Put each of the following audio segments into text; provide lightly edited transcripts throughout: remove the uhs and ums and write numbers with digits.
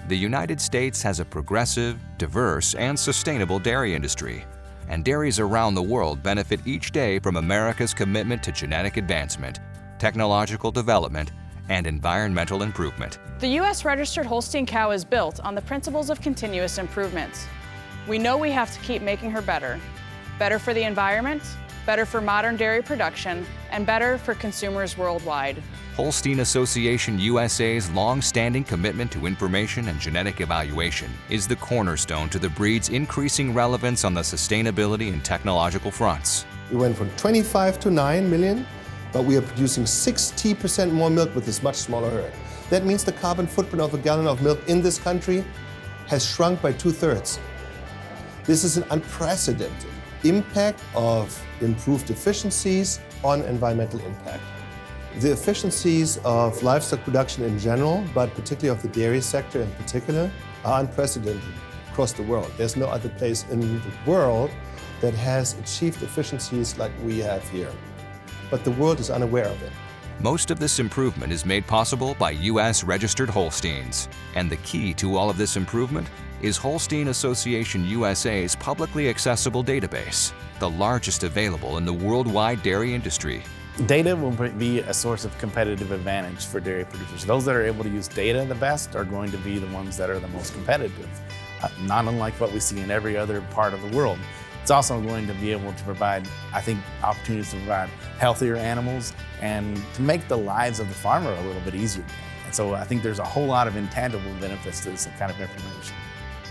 The United States has a progressive, diverse, and sustainable dairy industry, and dairies around the world benefit each day from America's commitment to genetic advancement, technological development, and environmental improvement. The U.S. registered Holstein cow is built on the principles of continuous improvement. We know we have to keep making her better. Better for the environment, better for modern dairy production, and better for consumers worldwide. Holstein Association USA's long-standing commitment to information and genetic evaluation is the cornerstone to the breed's increasing relevance on the sustainability and technological fronts. We went from 25 to 9 million, but we are producing 60% more milk with this much smaller herd. That means the carbon footprint of a gallon of milk in this country has shrunk by 2/3. This is an unprecedented impact of improved efficiencies on environmental impact. The efficiencies of livestock production in general, but particularly of the dairy sector in particular, are unprecedented across the world. There's no other place in the world that has achieved efficiencies like we have here. But the world is unaware of it. Most of this improvement is made possible by U.S. registered Holsteins, and the key to all of this improvement is Holstein Association USA's publicly accessible database, the largest available in the worldwide dairy industry. Data will be a source of competitive advantage for dairy producers. Those that are able to use data the best are going to be the ones that are the most competitive, not unlike what we see in every other part of the world. It's also going to be able to provide, I think, opportunities to provide healthier animals and to make the lives of the farmer a little bit easier. And so I think there's a whole lot of intangible benefits to this kind of information.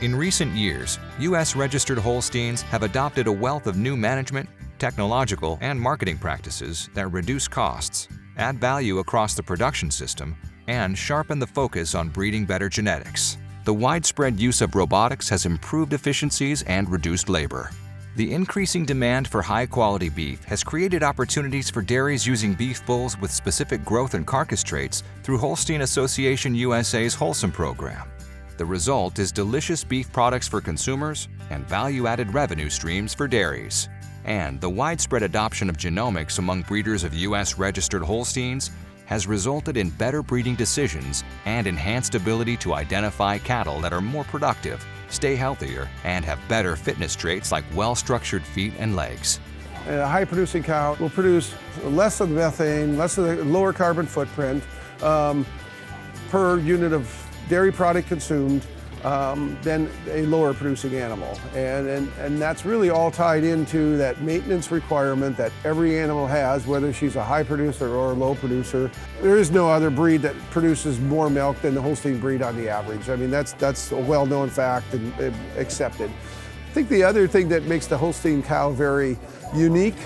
In recent years, U.S. registered Holsteins have adopted a wealth of new management, technological, and marketing practices that reduce costs, add value across the production system, and sharpen the focus on breeding better genetics. The widespread use of robotics has improved efficiencies and reduced labor. The increasing demand for high-quality beef has created opportunities for dairies using beef bulls with specific growth and carcass traits through Holstein Association USA's Wholesome program. The result is delicious beef products for consumers and value-added revenue streams for dairies. And the widespread adoption of genomics among breeders of U.S. registered Holsteins has resulted in better breeding decisions and enhanced ability to identify cattle that are more productive, stay healthier, and have better fitness traits like well-structured feet and legs. A high-producing cow will produce less of the methane, less of the lower carbon footprint per unit of dairy product consumed than a lower producing animal. And that's really all tied into that maintenance requirement that every animal has, whether she's a high producer or a low producer. There is no other breed that produces more milk than the Holstein breed on the average. I mean, that's a well-known fact and accepted. I think the other thing that makes the Holstein cow very unique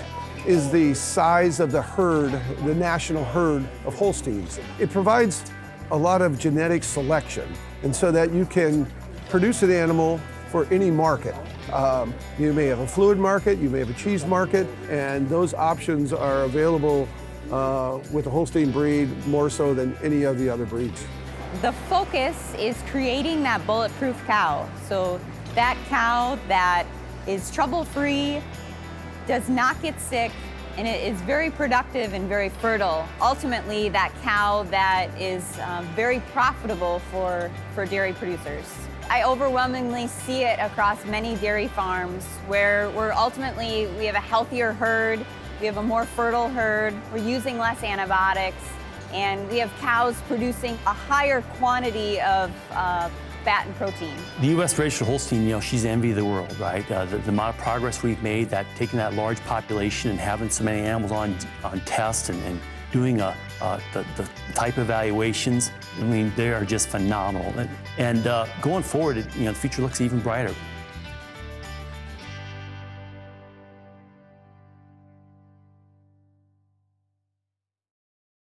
is the size of the herd, the national herd of Holsteins. It provides a lot of genetic selection, and so that you can produce an animal for any market. You may have a fluid market, you may have a cheese market, and those options are available with the Holstein breed more so than any of the other breeds. The focus is creating that bulletproof cow. So that cow that is trouble-free, does not get sick, and it is very productive and very fertile. Ultimately, that cow that is very profitable for dairy producers. I overwhelmingly see it across many dairy farms where ultimately we have a healthier herd, we have a more fertile herd, we're using less antibiotics, and we have cows producing a higher quantity of fat and protein. The U.S. registered Holstein, she's the envy of the world, right? The amount of progress we've made, that taking that large population and having so many animals on test and doing the type of evaluations, I mean, they are just phenomenal. And going forward, the future looks even brighter.